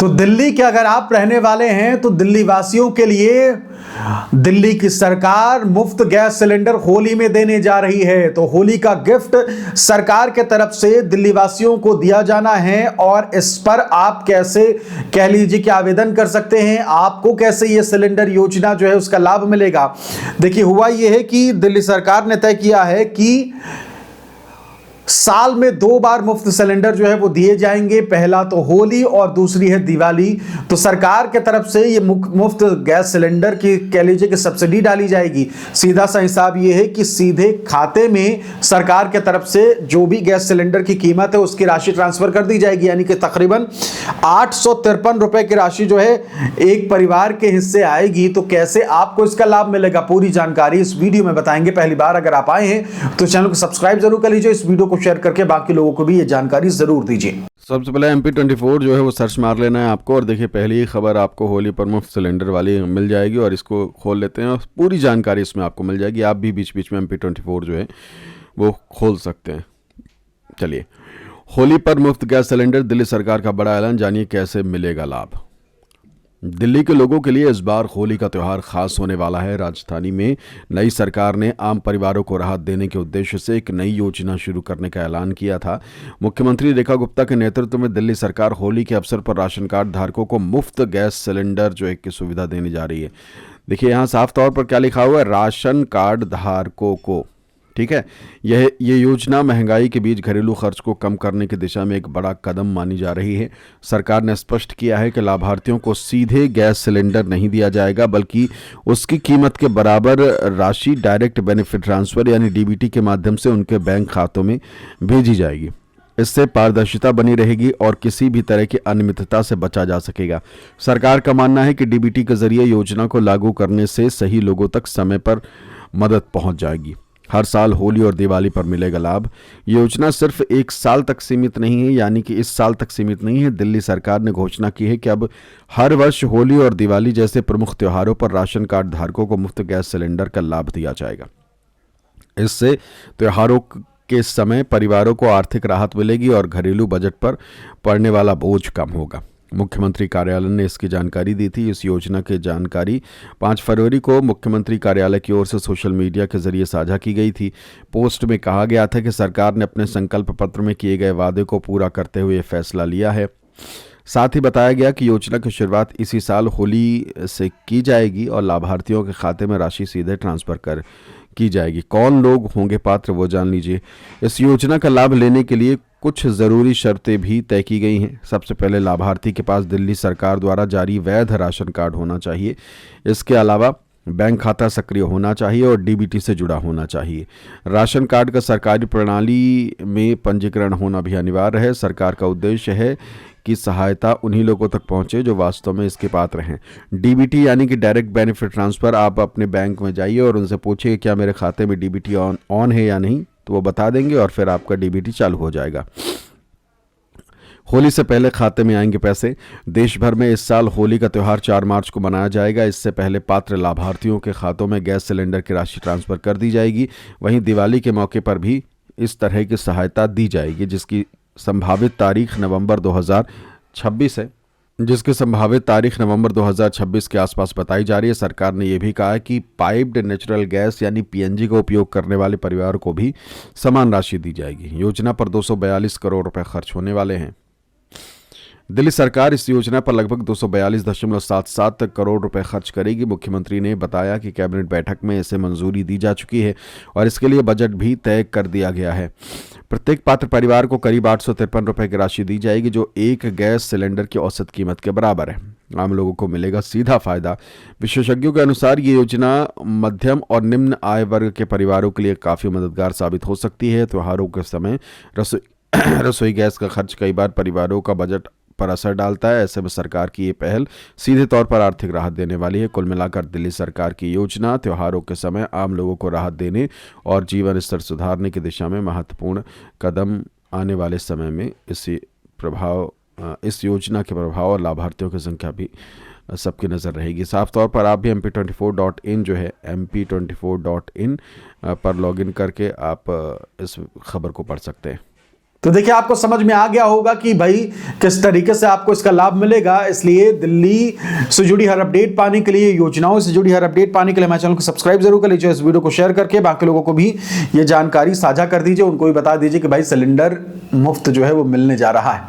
तो दिल्ली के अगर आप रहने वाले हैं तो दिल्ली वासियों के लिए दिल्ली की सरकार मुफ्त गैस सिलेंडर होली में देने जा रही है। तो होली का गिफ्ट सरकार के तरफ से दिल्ली वासियों को दिया जाना है और इस पर आप कैसे कह लीजिए कि आवेदन कर सकते हैं, आपको कैसे ये सिलेंडर योजना जो है उसका लाभ मिलेगा। देखिए हुआ ये है कि दिल्ली सरकार ने तय किया है कि साल में 2 बार मुफ्त सिलेंडर जो है वो दिए जाएंगे, पहला तो होली और दूसरी है दिवाली। तो सरकार के तरफ से ये मुफ्त गैस सिलेंडर की कह लीजिए कि सब्सिडी डाली जाएगी। सीधा सा हिसाब ये है कि सीधे खाते में सरकार के तरफ से जो भी गैस सिलेंडर की कीमत है उसकी राशि ट्रांसफर कर दी जाएगी, यानी कि तकरीबन 853 रुपए की राशि जो है एक परिवार के हिस्से आएगी। तो कैसे आपको इसका लाभ मिलेगा, पूरी जानकारी इस वीडियो में बताएंगे। पहली बार अगर आप आए हैं तो चैनल को सब्सक्राइब जरूर कर लीजिए, इस वीडियो को शेयर करके बाकी लोगों को भी ये जानकारी जरूर दीजिए। सबसे पहले MP24 जो है वो सर्च मार लेना है आपको, और देखिए पहली ही खबर आपको होली पर मुफ्त सिलेंडर वाली मिल जाएगी और इसको खोल लेते हैं और पूरी जानकारी इसमें आपको मिल जाएगी। आप भी बीच बीच में MP24 जो है वो खोल सकते हैं। चलिए, होली पर मुफ्त गैस सिलेंडर, दिल्ली सरकार का बड़ा ऐलान, जानिए कैसे मिलेगा लाभ। दिल्ली के लोगों के लिए इस बार होली का त्यौहार खास होने वाला है। राजधानी में नई सरकार ने आम परिवारों को राहत देने के उद्देश्य से एक नई योजना शुरू करने का ऐलान किया था। मुख्यमंत्री रेखा गुप्ता के नेतृत्व में दिल्ली सरकार होली के अवसर पर राशन कार्ड धारकों को मुफ्त गैस सिलेंडर जो है की सुविधा देने जा रही है। देखिए यहाँ साफ तौर पर क्या लिखा हुआ है, राशन कार्ड धारकों को, ठीक है। ये योजना महंगाई के बीच घरेलू खर्च को कम करने की दिशा में एक बड़ा कदम मानी जा रही है। सरकार ने स्पष्ट किया है कि लाभार्थियों को सीधे गैस सिलेंडर नहीं दिया जाएगा, बल्कि उसकी कीमत के बराबर राशि डायरेक्ट बेनिफिट ट्रांसफर यानी DBT के माध्यम से उनके बैंक खातों में भेजी जाएगी। इससे पारदर्शिता बनी रहेगी और किसी भी तरह की अनियमितता से बचा जा सकेगा। सरकार का मानना है कि DBT के जरिए योजना को लागू करने से सही लोगों तक समय पर मदद पहुंच जाएगी। हर साल होली और दिवाली पर मिलेगा लाभ। योजना सिर्फ 1 साल तक सीमित नहीं है, यानी कि इस साल तक सीमित नहीं है। दिल्ली सरकार ने घोषणा की है कि अब हर वर्ष होली और दिवाली जैसे प्रमुख त्योहारों पर राशन कार्ड धारकों को मुफ्त गैस सिलेंडर का लाभ दिया जाएगा। इससे त्योहारों के समय परिवारों को आर्थिक राहत मिलेगी और घरेलू बजट पर पड़ने वाला बोझ कम होगा। मुख्यमंत्री कार्यालय ने इसकी जानकारी दी थी। इस योजना की जानकारी 5 फरवरी को मुख्यमंत्री कार्यालय की ओर से सोशल मीडिया के जरिए साझा की गई थी। पोस्ट में कहा गया था कि सरकार ने अपने संकल्प पत्र में किए गए वादे को पूरा करते हुए फैसला लिया है। साथ ही बताया गया कि योजना की शुरुआत इसी साल होली से की जाएगी और लाभार्थियों के खाते में राशि सीधे ट्रांसफर की जाएगी। कौन लोग होंगे पात्र वो जान लीजिए। इस योजना का लाभ लेने के लिए कुछ ज़रूरी शर्तें भी तय की गई हैं। सबसे पहले लाभार्थी के पास दिल्ली सरकार द्वारा जारी वैध राशन कार्ड होना चाहिए। इसके अलावा बैंक खाता सक्रिय होना चाहिए और DBT से जुड़ा होना चाहिए। राशन कार्ड का सरकारी प्रणाली में पंजीकरण होना भी अनिवार्य है। सरकार का उद्देश्य है कि सहायता उन्हीं लोगों तक पहुंचे जो वास्तव में इसके पात्र हैं। DBT यानी कि डायरेक्ट बेनिफिट ट्रांसफ़र, आप अपने बैंक में जाइए और उनसे पूछिए क्या मेरे खाते में DBT ऑन है या नहीं, तो वो बता देंगे और फिर आपका DBT चालू हो जाएगा। होली से पहले खाते में आएंगे पैसे। देश भर में इस साल होली का त्यौहार 4 मार्च को मनाया जाएगा। इससे पहले पात्र लाभार्थियों के खातों में गैस सिलेंडर की राशि ट्रांसफर कर दी जाएगी। वहीं दिवाली के मौके पर भी इस तरह की सहायता दी जाएगी, जिसकी संभावित तारीख नवंबर 2026 के आसपास बताई जा रही है। सरकार ने यह भी कहा है कि पाइप्ड नेचुरल गैस यानी PNG का उपयोग करने वाले परिवारों को भी समान राशि दी जाएगी। योजना पर 242 करोड़ रुपए खर्च होने वाले हैं। दिल्ली सरकार इस योजना पर लगभग 242.77 करोड़ रुपए खर्च करेगी। मुख्यमंत्री ने बताया कि कैबिनेट बैठक में इसे मंजूरी दी जा चुकी है और इसके लिए बजट भी तय कर दिया गया है। प्रत्येक पात्र परिवार को करीब 853 रुपए की राशि दी जाएगी, जो एक गैस सिलेंडर की औसत कीमत के बराबर है। आम लोगों को मिलेगा सीधा फायदा। विशेषज्ञों के अनुसार ये योजना मध्यम और निम्न आय वर्ग के परिवारों के लिए काफ़ी मददगार साबित हो सकती है। त्योहारों के समय रसोई गैस का खर्च कई बार परिवारों का बजट पर असर डालता है। ऐसे में सरकार की ये पहल सीधे तौर पर आर्थिक राहत देने वाली है। कुल मिलाकर दिल्ली सरकार की योजना त्योहारों के समय आम लोगों को राहत देने और जीवन स्तर सुधारने की दिशा में महत्वपूर्ण कदम। आने वाले समय में इस योजना के प्रभाव और लाभार्थियों की संख्या भी सबकी नज़र रहेगी। साफ तौर पर आप भी MP24.in जो है MP24.in पर लॉगिन करके आप इस खबर को पढ़ सकते हैं। तो देखिए आपको समझ में आ गया होगा कि भाई किस तरीके से आपको इसका लाभ मिलेगा। इसलिए दिल्ली से जुड़ी हर अपडेट पाने के लिए, योजनाओं से जुड़ी हर अपडेट पाने के लिए हमारे चैनल को सब्सक्राइब जरूर कर लीजिए। इस वीडियो को शेयर करके बाकी लोगों को भी ये जानकारी साझा कर दीजिए, उनको भी बता दीजिए कि भाई सिलेंडर मुफ्त जो है वो मिलने जा रहा है।